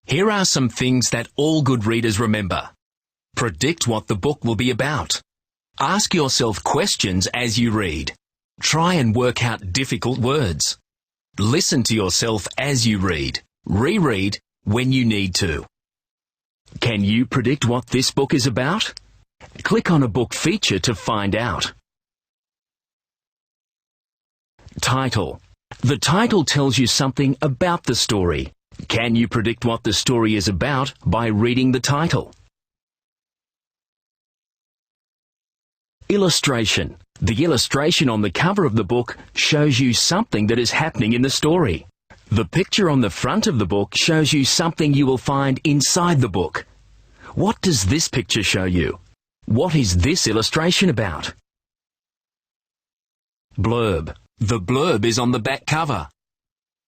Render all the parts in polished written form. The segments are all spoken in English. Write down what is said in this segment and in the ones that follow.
Here are some things that all good readers remember. Predict what the book will be about. Ask yourself questions as you read. Try and work out difficult words. Listen to yourself as you read. Reread when you need to. Can you predict what this book is about? Click on a book feature to find out. Title. The title tells you something about the story. Can you predict what the story is about by reading the title? Illustration. The illustration on the cover of the book shows you something that is happening in the story. The picture on the front of the book shows you something you will find inside the book. What does this picture show you? What is this illustration about? Blurb. The blurb is on the back cover.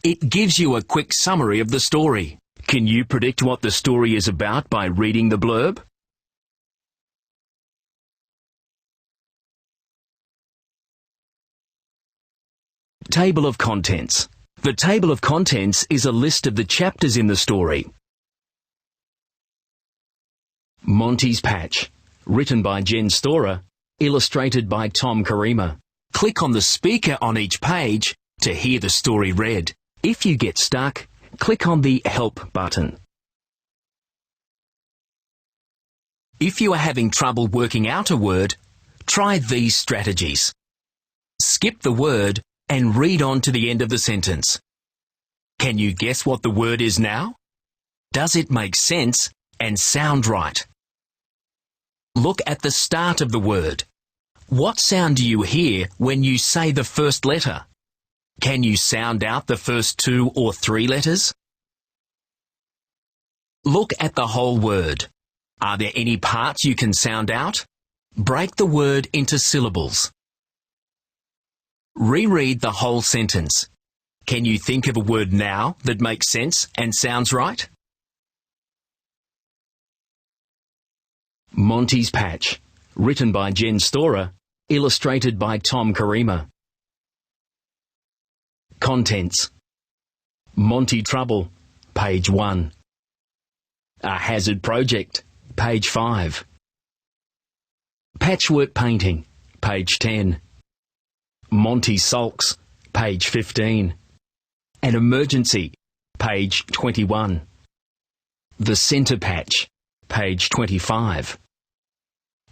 It gives you a quick summary of the story. Can you predict what the story is about by reading the blurb? Table of contents. The table of contents is a list of the chapters in the story. Monty's Patch. Written by Jen Storer. Illustrated by Tom Karima. Click on the speaker on each page to hear the story read. If you get stuck, click on the Help button. If you are having trouble working out a word, try these strategies. Skip the word and read on to the end of the sentence. Can you guess what the word is now? Does it make sense and sound right? Look at the start of the word. What sound do you hear when you say the first letter? Can you sound out the first 2 or 3 letters? Look at the whole word. Are there any parts you can sound out? Break the word into syllables. Reread the whole sentence. Can you think of a word now that makes sense and sounds right? Monty's Patch. Written by Jen Storer. Illustrated by Tom Karima. Contents. Monty Trouble, page 1. A Hazard Project, page 5. Patchwork Painting, page 10. Monty Sulks, page 15. An Emergency, page 21. The Centre Patch, page 25.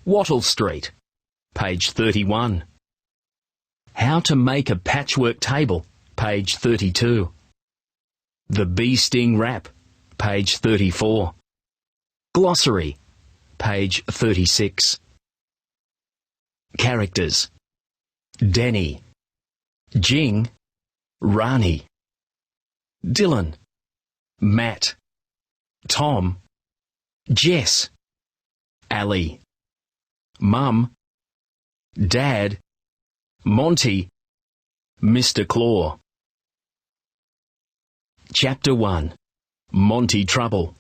Wattle Street, page 31. How to Make a Patchwork Table, page 32. The Bee Sting Wrap, page 34. Glossary, page 36. Characters. Danny, Jing, Rani, Dylan, Matt, Tom, Jess, Ali, Mum, Dad, Monty, Mr. Claw. Chapter 1. Monty Trouble.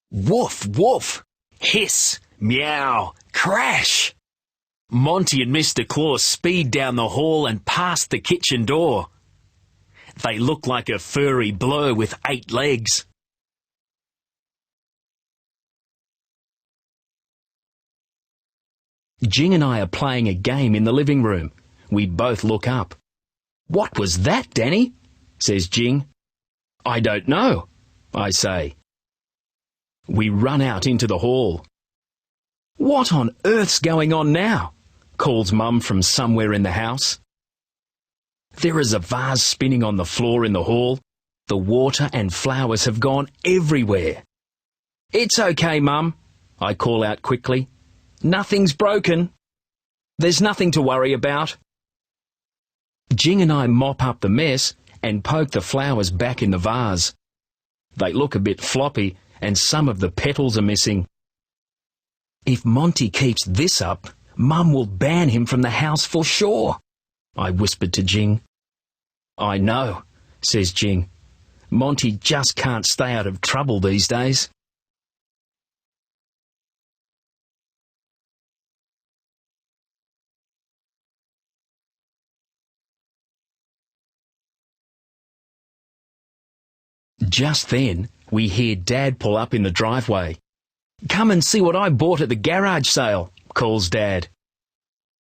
Woof, woof, hiss, meow, crash. Monty and Mr. Claw speed down the hall and past the kitchen door. They look like a furry blur with 8 legs. Jing and I are playing a game in the living room. We both look up. "What was that, Danny?" says Jing. "I don't know," I say. We run out into the hall. "What on earth's going on now?" calls Mum from somewhere in the house. There is a vase spinning on the floor in the hall. The water and flowers have gone everywhere. "It's okay, Mum," I call out quickly. "Nothing's broken. There's nothing to worry about." Jing and I mop up the mess and poke the flowers back in the vase. They look a bit floppy and some of the petals are missing. "If Monty keeps this up, Mum will ban him from the house for sure," I whispered to Jing. "I know," says Jing. "Monty just can't stay out of trouble these days." Just then, We hear Dad pull up in the driveway. "Come and see what I bought at the garage sale," calls Dad.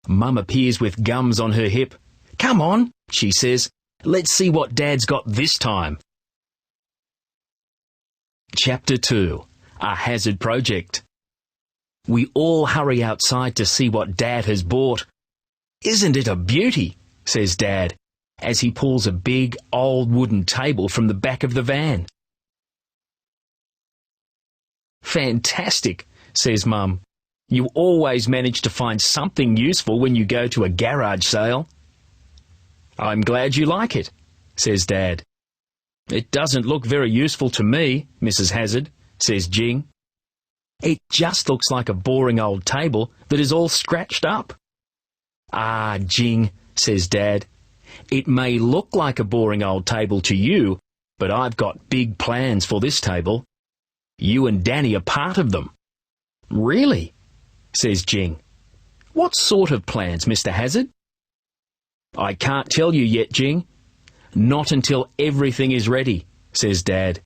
Mum appears with gums on her hip. "Come on," she says. "Let's see what Dad's got this time." Chapter 2. A Hazard Project. We all hurry outside to see what Dad has bought. "Isn't it a beauty?" says Dad, as he pulls a big, old wooden table from the back of the van. "Fantastic," says Mum. "You always manage to find something useful when you go to a garage sale." "I'm glad you like it," says Dad. "It doesn't look very useful to me, Mrs. Hazard," says Jing. "It just looks like a boring old table that is all scratched up." "Ah, Jing," says Dad, "it may look like a boring old table to you, but I've got big plans for this table. You and Danny are part of them." "Really?" says Jing. "What sort of plans, Mr. Hazard?" "I can't tell you yet, Jing. Not until everything is ready," says Dad.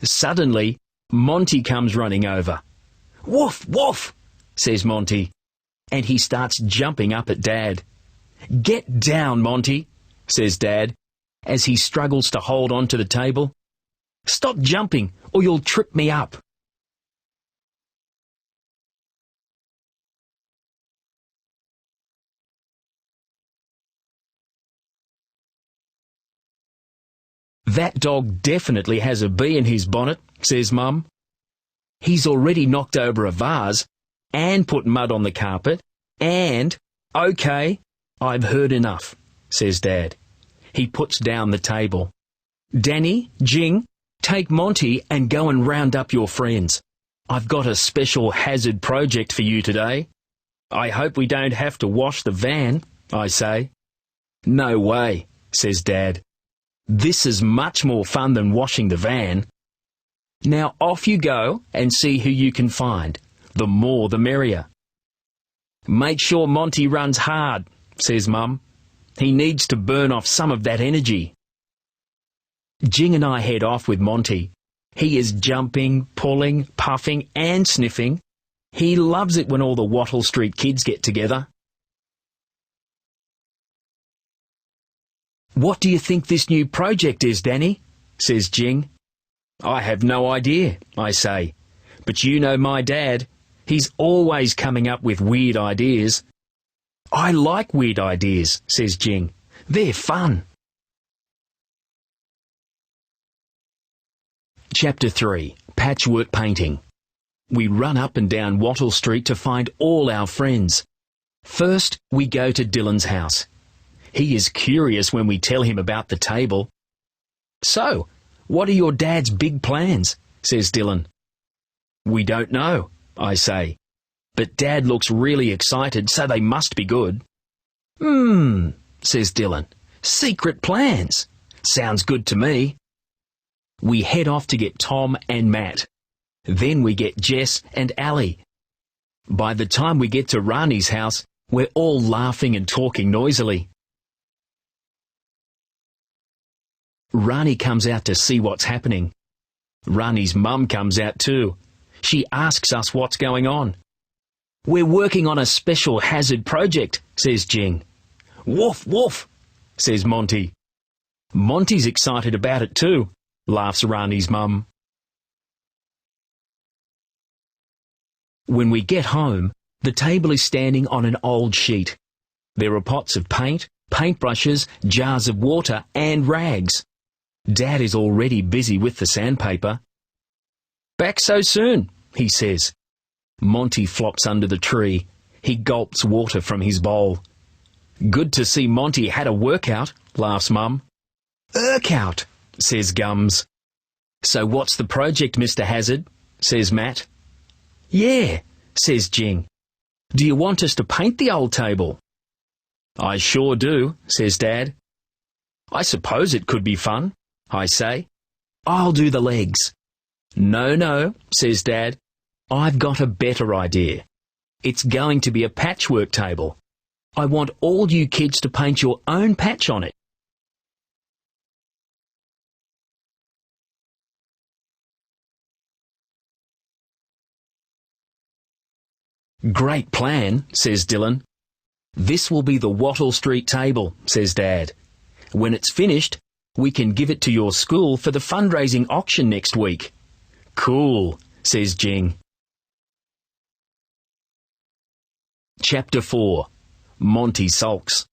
Suddenly, Monty comes running over. "Woof, woof," says Monty, and he starts jumping up at Dad. "Get down, Monty," says Dad, as he struggles to hold on to the table. "Stop jumping, or you'll trip me up." "That dog definitely has a bee in his bonnet," says Mum. "He's already knocked over a vase, and put mud on the carpet, and—" "OK, I've heard enough," says Dad. He puts down the table. "Danny, Jing, take Monty and go and round up your friends. I've got a special hazard project for you today. I hope we don't have to wash the van," I say. "No way," says Dad. "This is much more fun than washing the van. Now off you go and see who you can find. The more the merrier." "Make sure Monty runs hard," says Mum. "He needs to burn off some of that energy." Jing and I head off with Monty. He is jumping, pulling, puffing and sniffing. He loves it when all the Wattle Street kids get together. "What do you think this new project is, Danny?" says Jing. "I have no idea," I say. "But you know my dad. He's always coming up with weird ideas." "I like weird ideas," says Jing. "They're fun." Chapter 3. Patchwork Painting. We run up and down Wattle Street to find all our friends. First, we go to Dylan's house. He is curious when we tell him about the table. "So, what are your dad's big plans?" says Dylan. "We don't know," I say. "But Dad looks really excited, so they must be good." Says Dylan. "Secret plans. Sounds good to me." We head off to get Tom and Matt. Then we get Jess and Ali. By the time we get to Rani's house, we're all laughing and talking noisily. Rani comes out to see what's happening. Rani's mum comes out too. She asks us what's going on. "We're working on a special hazard project," says Jing. "Woof, woof," says Monty. "Monty's excited about it too," laughs Rani's mum. When we get home, the table is standing on an old sheet. There are pots of paint, paintbrushes, jars of water and rags. Dad is already busy with the sandpaper. "Back so soon," he says. Monty flops under the tree. He gulps water from his bowl. "Good to see Monty had a workout," laughs Mum. "Workout," says Gums. "So what's the project, Mr. Hazard?" says Matt. "Yeah," says Jing. "Do you want us to paint the old table?" "I sure do," says Dad. "I suppose it could be fun," I say. "I'll do the legs." No, says Dad. "I've got a better idea. It's going to be a patchwork table. I want all you kids to paint your own patch on it. Great plan, says Dylan. This will be the Wattle Street table, says Dad. When it's finished, we can give it to your school for the fundraising auction next week. Cool, says Jing. Chapter 4. Monty sulks.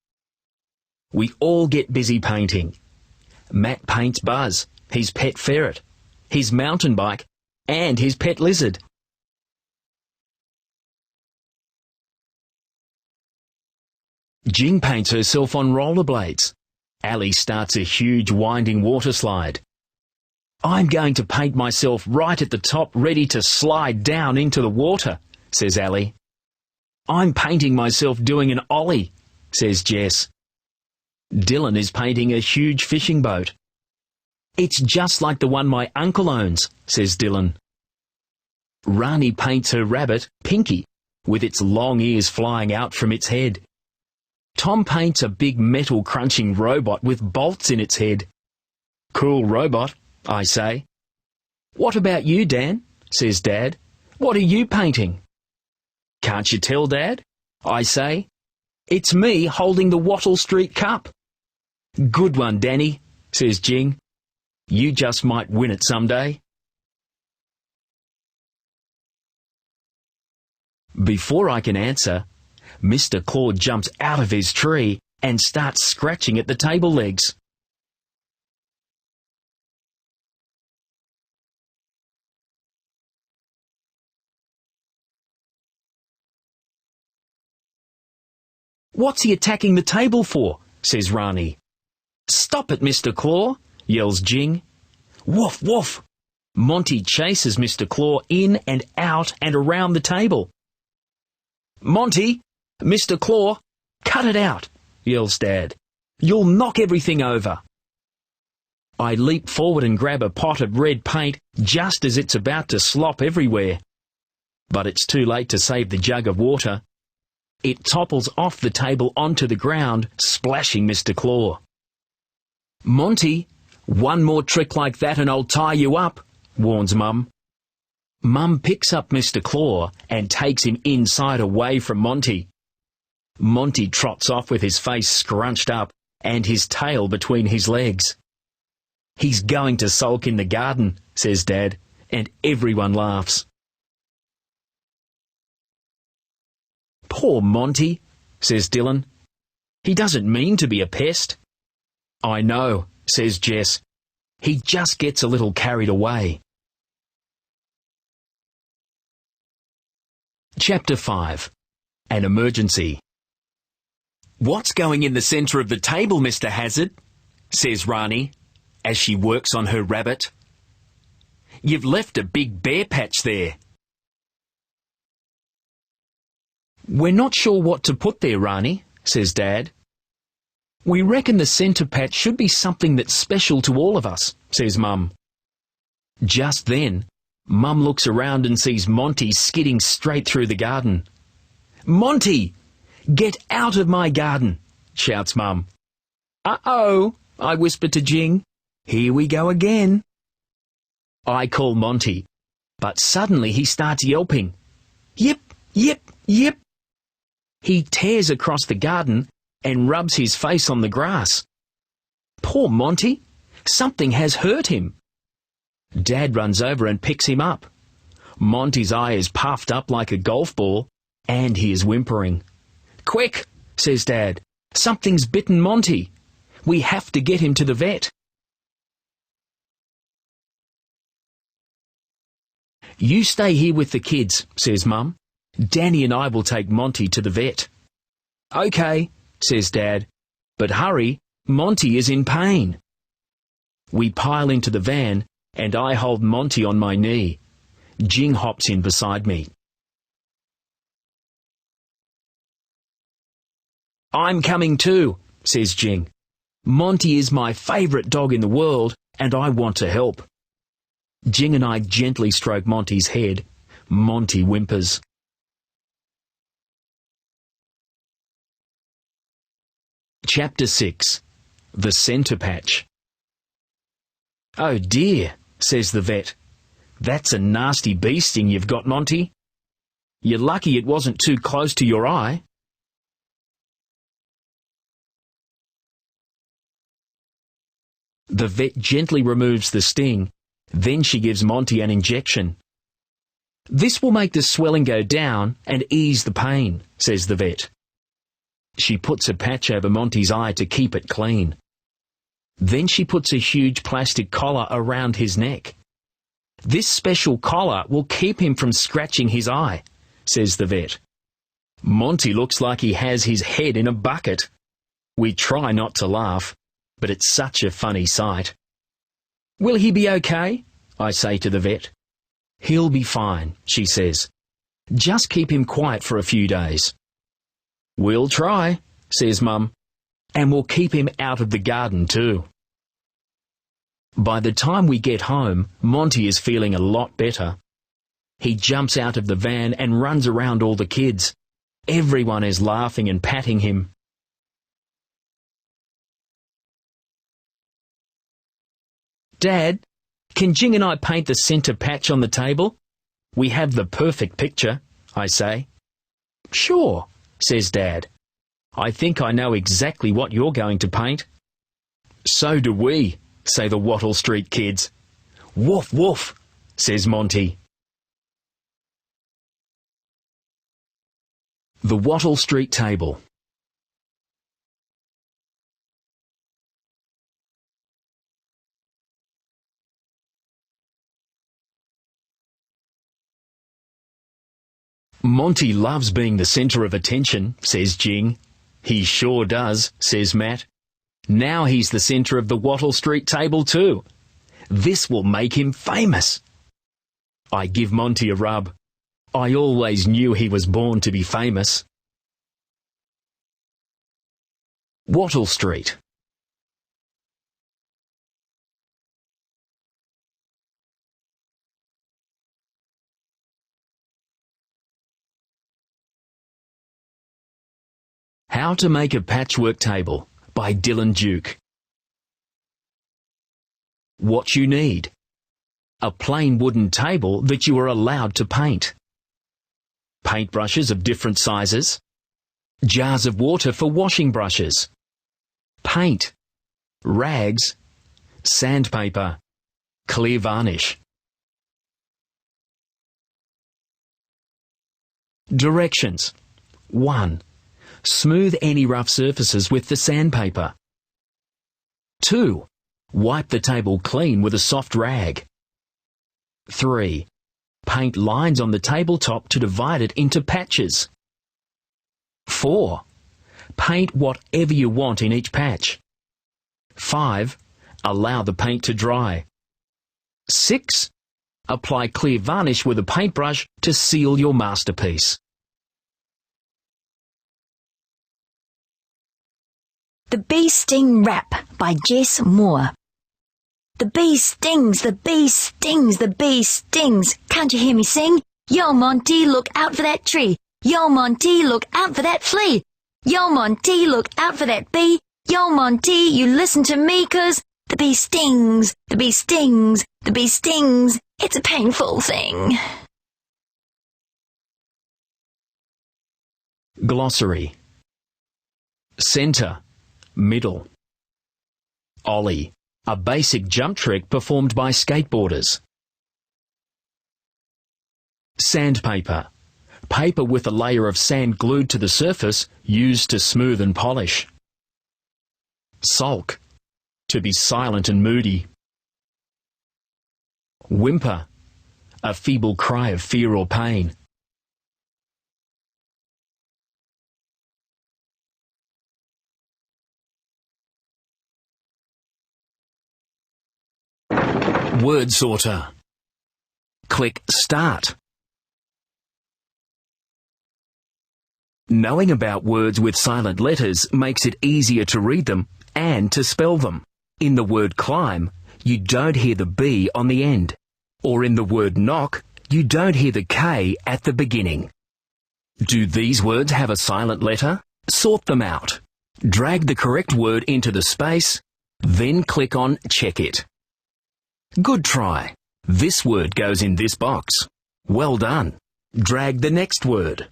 We all get busy painting. Matt paints Buzz, his pet ferret, his mountain bike, and his pet lizard. Jing paints herself on rollerblades. Ali starts a huge winding water slide. I'm going to paint myself right at the top, ready to slide down into the water, says Ali. I'm painting myself doing an ollie, says Jess. Dylan is painting a huge fishing boat. It's just like the one my uncle owns, says Dylan. Rani paints her rabbit, Pinky, with its long ears flying out from its head. Tom paints a big metal crunching robot with bolts in its head. Cool robot, I say. What about you, Dan? Says Dad. What are you painting? Can't you tell, Dad? I say. It's me holding the Wattle Street Cup. Good one, Danny, says Jing. You just might win it someday. Before I can answer, Mr. Claw jumps out of his tree and starts scratching at the table legs. What's he attacking the table for? Says Rani. Stop it, Mr. Claw, yells Jing. Woof, woof. Monty chases Mr. Claw in and out and around the table. Monty, Mr. Claw, cut it out, yells Dad. You'll knock everything over. I leap forward and grab a pot of red paint just as it's about to slop everywhere. But it's too late to save the jug of water. It topples off the table onto the ground, splashing Mr. Claw. Monty, one more trick like that and I'll tie you up, warns Mum. Mum picks up Mr. Claw and takes him inside away from Monty. Monty trots off with his face scrunched up and his tail between his legs. He's going to sulk in the garden, says Dad, and everyone laughs. Poor Monty, says Dylan. He doesn't mean to be a pest. I know, says Jess. He just gets a little carried away. Chapter 5. An Emergency. What's going in the centre of the table, Mr. Hazard? Says Rani, as she works on her rabbit. You've left a big bare patch there. We're not sure what to put there, Rani, says Dad. We reckon the centre patch should be something that's special to all of us, says Mum. Just then, Mum looks around and sees Monty skidding straight through the garden. Monty! Get out of my garden, shouts Mum. Uh-oh, I whisper to Jing. Here we go again. I call Monty, but suddenly he starts yelping. Yip, yip, yip. He tears across the garden and rubs his face on the grass. Poor Monty, something has hurt him. Dad runs over and picks him up. Monty's eye is puffed up like a golf ball, and he is whimpering. Quick, says Dad, something's bitten Monty. We have to get him to the vet. You stay here with the kids, says Mum. Danny and I will take Monty to the vet. Okay, says Dad, but hurry, Monty is in pain. We pile into the van, and I hold Monty on my knee. Jing hops in beside me. I'm coming too, says Jing. Monty is my favourite dog in the world, and I want to help. Jing and I gently stroke Monty's head. Monty whimpers. Chapter 6. The Centre Patch. Oh dear, says the vet. That's a nasty bee sting you've got, Monty. You're lucky it wasn't too close to your eye. The vet gently removes the sting. Then she gives Monty an injection. This will make the swelling go down and ease the pain, says the vet. She puts a patch over Monty's eye to keep it clean. Then she puts a huge plastic collar around his neck. This special collar will keep him from scratching his eye, says the vet. Monty looks like he has his head in a bucket. We try not to laugh, but it's such a funny sight. Will he be okay? I say to the vet. He'll be fine, she says. Just keep him quiet for a few days. We'll try, says Mum, and we'll keep him out of the garden too. By the time we get home, Monty is feeling a lot better. He jumps out of the van and runs around all the kids. Everyone is laughing and patting him. Dad, can Jing and I paint the centre patch on the table? We have the perfect picture, I say. Sure, says Dad. I think I know exactly what you're going to paint. So do we, say the Wattle Street kids. Woof, woof, says Monty. The Wattle Street table. Monty loves being the centre of attention, says Jing. He sure does, says Matt. Now he's the centre of the Wattle Street table too. This will make him famous. I give Monty a rub. I always knew he was born to be famous. Wattle Street. How to Make a Patchwork Table by Dylan Duke. What you need: a plain wooden table that you are allowed to paint, paintbrushes of different sizes, jars of water for washing brushes, paint, rags, sandpaper, clear varnish. Directions: 1. Smooth any rough surfaces with the sandpaper. 2. Wipe the table clean with a soft rag. 3. Paint lines on the tabletop to divide it into patches. 4. Paint whatever you want in each patch. 5. Allow the paint to dry. 6. Apply clear varnish with a paintbrush to seal your masterpiece. The Bee Sting Rap by Jess Moore. The bee stings, the bee stings, the bee stings. Can't you hear me sing? Yo, Monty, look out for that tree. Yo, Monty, look out for that flea. Yo, Monty, look out for that bee. Yo, Monty, you listen to me, 'cause the bee stings, the bee stings, the bee stings. It's a painful thing. Glossary. Centre, middle. Ollie, a basic jump trick performed by skateboarders. Sandpaper, paper with a layer of sand glued to the surface used to smooth and polish. Sulk, to be silent and moody. Whimper, a feeble cry of fear or pain. Word sorter. Click Start. Knowing about words with silent letters makes it easier to read them and to spell them. In the word climb, you don't hear the B on the end. Or in the word knock, you don't hear the K at the beginning. Do these words have a silent letter? Sort them out. Drag the correct word into the space, then click on Check It. Good try. This word goes in this box. Well done. Drag the next word.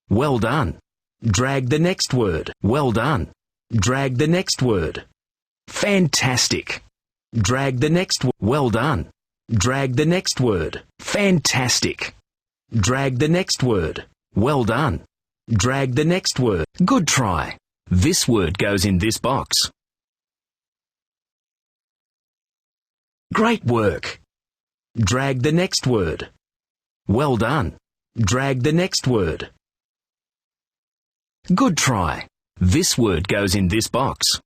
Well done. Drag the next word. Well done. Drag the next word. Fantastic. Drag the next word. Well done. Drag the next word. Fantastic. Drag the next word. Well done. Drag the next word. Good try. This word goes in this box. Great work. Drag the next word. Well done. Drag the next word. Good try. This word goes in this box.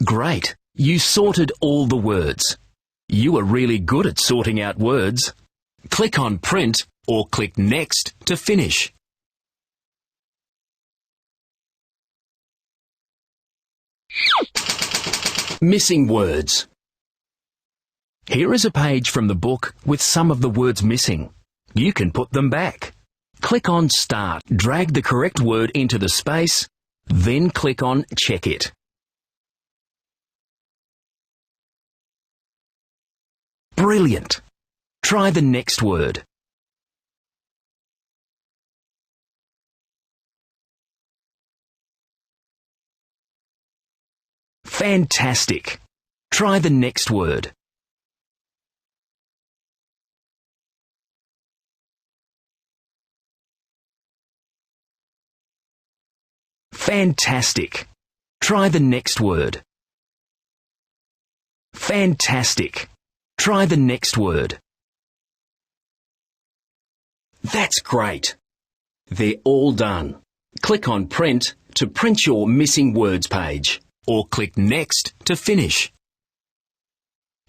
Great. You sorted all the words. You are really good at sorting out words. Click on Print or click Next to finish. Missing words. Here is a page from the book with some of the words missing. You can put them back. Click on Start. Drag the correct word into the space, then click on Check It. Brilliant! Try the next word. Fantastic! Try the next word. Fantastic! Try the next word. Fantastic! Try the next word. That's great! They're all done. Click on Print to print your missing words page, or click Next to finish.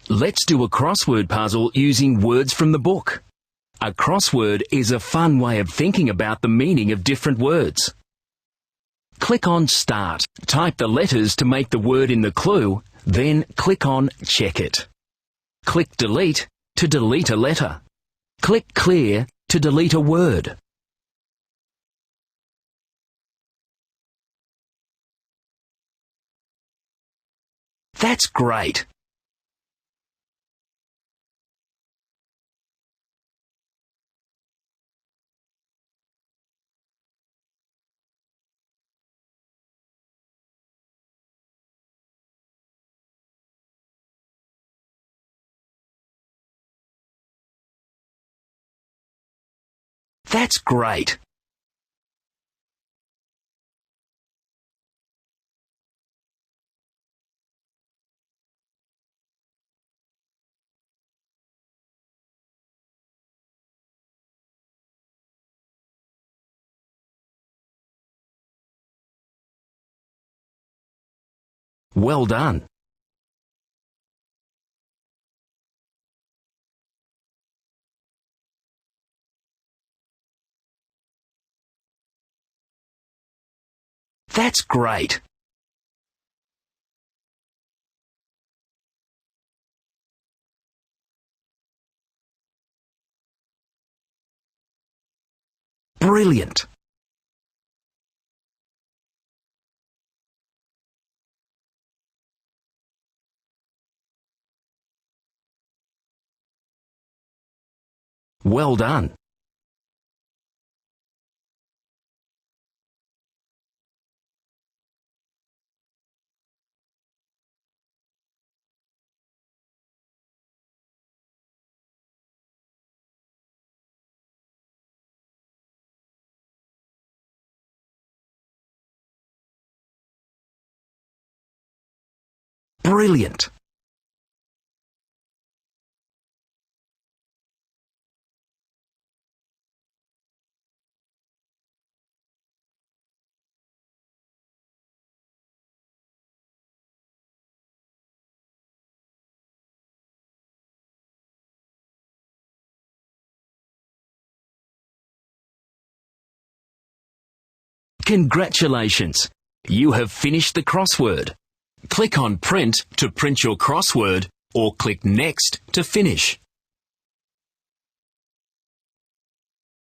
Let's do a crossword puzzle using words from the book. A crossword is a fun way of thinking about the meaning of different words. Click on Start. Type the letters to make the word in the clue, then click on Check It. Click Delete to delete a letter. Click Clear to delete a word. That's great! That's great! Well done! That's great! Brilliant! Well done! Brilliant! Congratulations! You have finished the crossword. Click on Print to print your crossword, or click Next to finish.